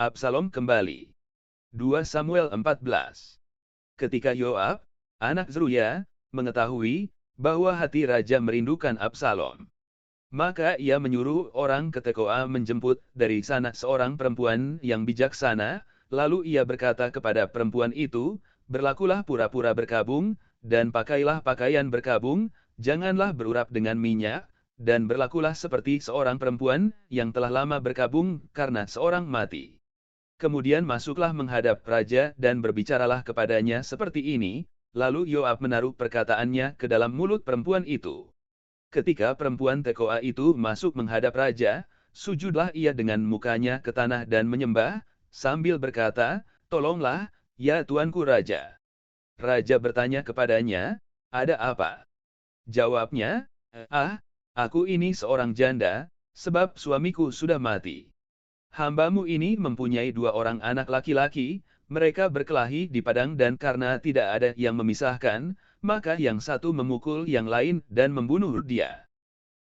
Absalom kembali. 2 Samuel 14. Ketika Yoab, anak Zeruya, mengetahui bahwa hati raja merindukan Absalom, maka ia menyuruh orang ke Tekoa menjemput dari sana seorang perempuan yang bijaksana, lalu ia berkata kepada perempuan itu, "Berlakulah pura-pura berkabung, dan pakailah pakaian berkabung, janganlah berurap dengan minyak, dan berlakulah seperti seorang perempuan yang telah lama berkabung karena seorang mati." Kemudian masuklah menghadap raja dan berbicaralah kepadanya seperti ini, lalu Yoab menaruh perkataannya ke dalam mulut perempuan itu. Ketika perempuan Tekoa itu masuk menghadap raja, sujudlah ia dengan mukanya ke tanah dan menyembah, sambil berkata, "Tolonglah, ya tuanku raja." Raja bertanya kepadanya, "Ada apa?" Jawabnya, aku ini seorang janda, sebab suamiku sudah mati. Hambamu ini mempunyai 2 orang anak laki-laki, mereka berkelahi di padang dan karena tidak ada yang memisahkan, maka yang satu memukul yang lain dan membunuh dia.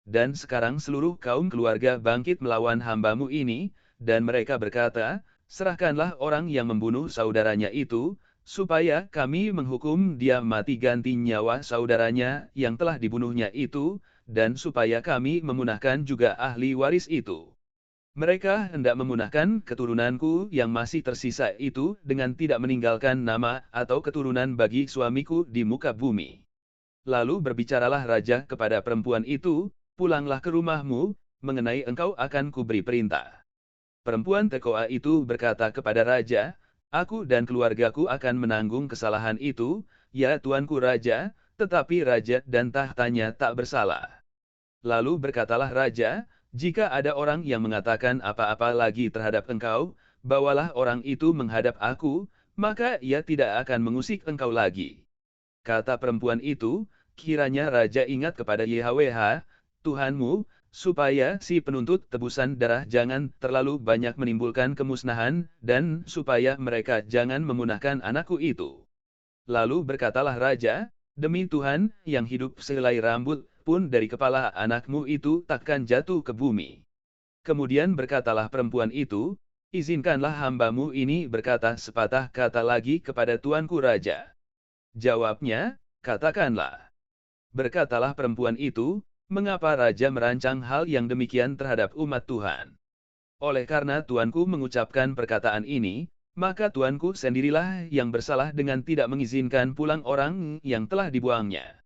Dan sekarang seluruh kaum keluarga bangkit melawan hambamu ini, dan mereka berkata, "Serahkanlah orang yang membunuh saudaranya itu, supaya kami menghukum dia mati ganti nyawa saudaranya yang telah dibunuhnya itu, dan supaya kami memunahkan juga ahli waris itu. Mereka hendak memunahkan keturunanku yang masih tersisa itu dengan tidak meninggalkan nama atau keturunan bagi suamiku di muka bumi." Lalu berbicaralah raja kepada perempuan itu, "Pulanglah ke rumahmu, mengenai engkau akan kuberi perintah." Perempuan Tekoa itu berkata kepada raja, "Aku dan keluargaku akan menanggung kesalahan itu, ya tuanku raja, tetapi raja dan tahtanya tak bersalah." Lalu berkatalah raja, "Jika ada orang yang mengatakan apa-apa lagi terhadap engkau, bawalah orang itu menghadap aku, maka ia tidak akan mengusik engkau lagi." Kata perempuan itu, "Kiranya raja ingat kepada YHWH, Tuhanmu, supaya si penuntut tebusan darah jangan terlalu banyak menimbulkan kemusnahan, dan supaya mereka jangan memunahkan anakku itu." Lalu berkatalah raja, "Demi Tuhan, yang hidup sehelai rambut pun dari kepala anakmu itu takkan jatuh ke bumi." Kemudian berkatalah perempuan itu, "Izinkanlah hambamu ini berkata sepatah kata lagi kepada tuanku raja." Jawabnya, "Katakanlah." Berkatalah perempuan itu, "Mengapa raja merancang hal yang demikian terhadap umat Tuhan? Oleh karena tuanku mengucapkan perkataan ini, maka tuanku sendirilah yang bersalah dengan tidak mengizinkan pulang orang yang telah dibuangnya.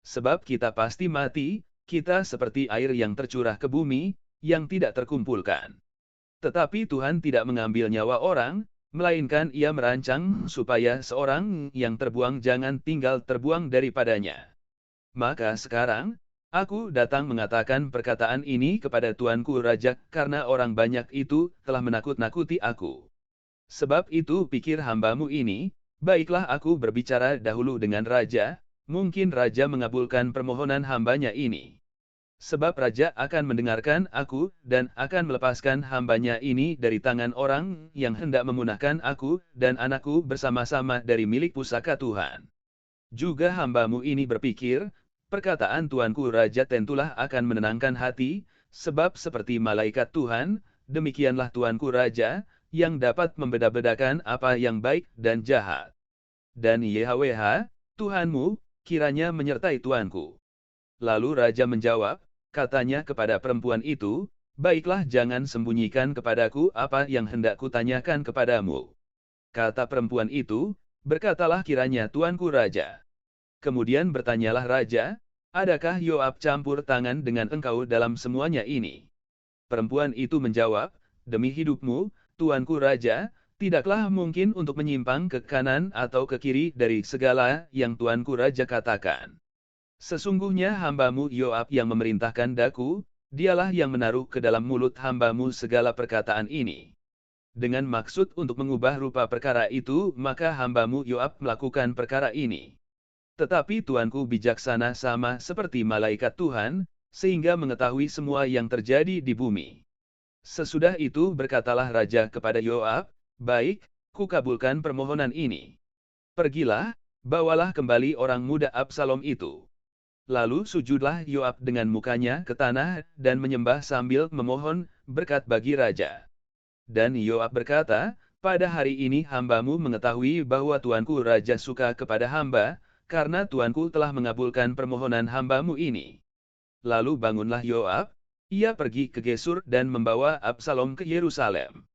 Sebab kita pasti mati, kita seperti air yang tercurah ke bumi, yang tidak terkumpulkan. Tetapi Tuhan tidak mengambil nyawa orang, melainkan ia merancang supaya seorang yang terbuang jangan tinggal terbuang daripadanya. Maka sekarang, aku datang mengatakan perkataan ini kepada tuanku raja karena orang banyak itu telah menakut-nakuti aku. Sebab itu pikir hambamu ini, baiklah aku berbicara dahulu dengan raja, mungkin raja mengabulkan permohonan hambanya ini. Sebab raja akan mendengarkan aku dan akan melepaskan hambanya ini dari tangan orang yang hendak memunahkan aku dan anakku bersama-sama dari milik pusaka Tuhan. Juga hambamu ini berpikir, perkataan tuanku raja tentulah akan menenangkan hati, sebab seperti malaikat Tuhan, demikianlah tuanku raja, yang dapat membeda-bedakan apa yang baik dan jahat. Dan YHWH, Tuhanmu, kiranya menyertai tuanku." Lalu raja menjawab, katanya kepada perempuan itu, "Baiklah jangan sembunyikan kepadaku apa yang hendak kutanyakan kepadamu." Kata perempuan itu, "Berkatalah kiranya tuanku raja." Kemudian bertanyalah raja, "Adakah Yoab campur tangan dengan engkau dalam semuanya ini?" Perempuan itu menjawab, "Demi hidupmu, tuanku raja, tidaklah mungkin untuk menyimpang ke kanan atau ke kiri dari segala yang tuanku raja katakan. Sesungguhnya hambamu Yoab yang memerintahkan daku, dialah yang menaruh ke dalam mulut hambamu segala perkataan ini. Dengan maksud untuk mengubah rupa perkara itu, maka hambamu Yoab melakukan perkara ini. Tetapi tuanku bijaksana sama seperti malaikat Tuhan, sehingga mengetahui semua yang terjadi di bumi." Sesudah itu berkatalah raja kepada Yoab, "Baik, kukabulkan permohonan ini. Pergilah, bawalah kembali orang muda Absalom itu." Lalu sujudlah Yoab dengan mukanya ke tanah dan menyembah sambil memohon berkat bagi raja. Dan Yoab berkata, pada hari ini hambamu mengetahui bahwa tuanku raja suka kepada hamba, karena tuanku telah mengabulkan permohonan hambamu ini. Lalu bangunlah Yoab, ia pergi ke Gesur dan membawa Absalom ke Yerusalem.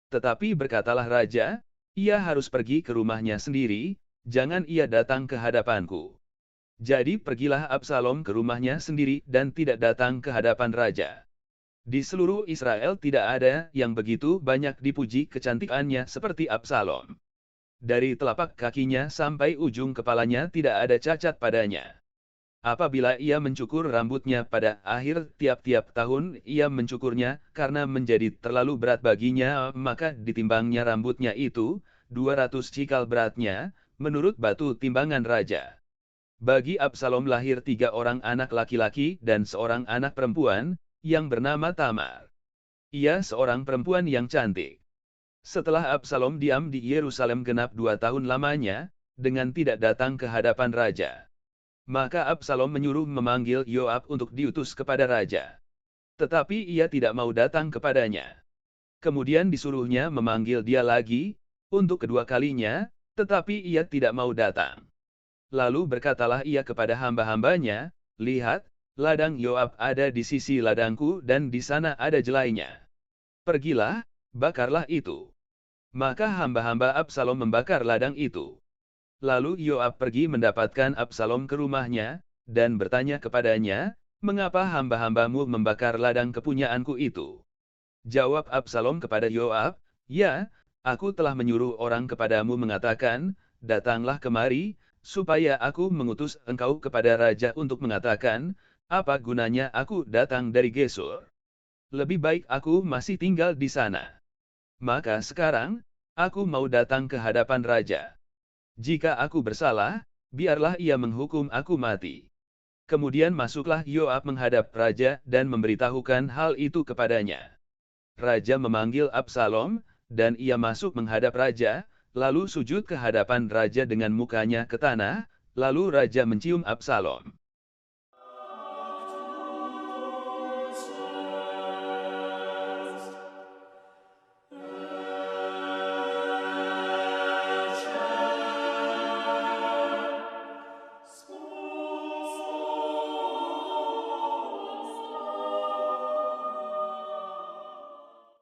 Tetapi berkatalah raja, ia harus pergi ke rumahnya sendiri, jangan ia datang ke hadapanku. Jadi pergilah Absalom ke rumahnya sendiri dan tidak datang ke hadapan raja. Di seluruh Israel tidak ada yang begitu banyak dipuji kecantikannya seperti Absalom. Dari telapak kakinya sampai ujung kepalanya tidak ada cacat padanya. Apabila ia mencukur rambutnya pada akhir tiap-tiap tahun, ia mencukurnya karena menjadi terlalu berat baginya, maka ditimbangnya rambutnya itu, 200 cikal beratnya, menurut batu timbangan raja. Bagi Absalom lahir 3 orang anak laki-laki dan seorang anak perempuan, yang bernama Tamar. Ia seorang perempuan yang cantik. Setelah Absalom diam di Yerusalem genap 2 tahun lamanya, dengan tidak datang ke hadapan raja. Maka Absalom menyuruh memanggil Yoab untuk diutus kepada raja. Tetapi ia tidak mau datang kepadanya. Kemudian disuruhnya memanggil dia lagi, untuk kedua kalinya, tetapi ia tidak mau datang. Lalu berkatalah ia kepada hamba-hambanya, lihat, ladang Yoab ada di sisi ladangku dan di sana ada jelainya. Pergilah, bakarlah itu. Maka hamba-hamba Absalom membakar ladang itu. Lalu Yoab pergi mendapatkan Absalom ke rumahnya, dan bertanya kepadanya, mengapa hamba-hambamu membakar ladang kepunyaanku itu? Jawab Absalom kepada Yoab, ya, aku telah menyuruh orang kepadamu mengatakan, datanglah kemari, supaya aku mengutus engkau kepada raja untuk mengatakan, apa gunanya aku datang dari Gesur? Lebih baik aku masih tinggal di sana. Maka sekarang, aku mau datang ke hadapan raja. Jika aku bersalah, biarlah ia menghukum aku mati. Kemudian masuklah Yoab menghadap raja dan memberitahukan hal itu kepadanya. Raja memanggil Absalom, dan ia masuk menghadap raja, lalu sujud ke hadapan raja dengan mukanya ke tanah, lalu raja mencium Absalom.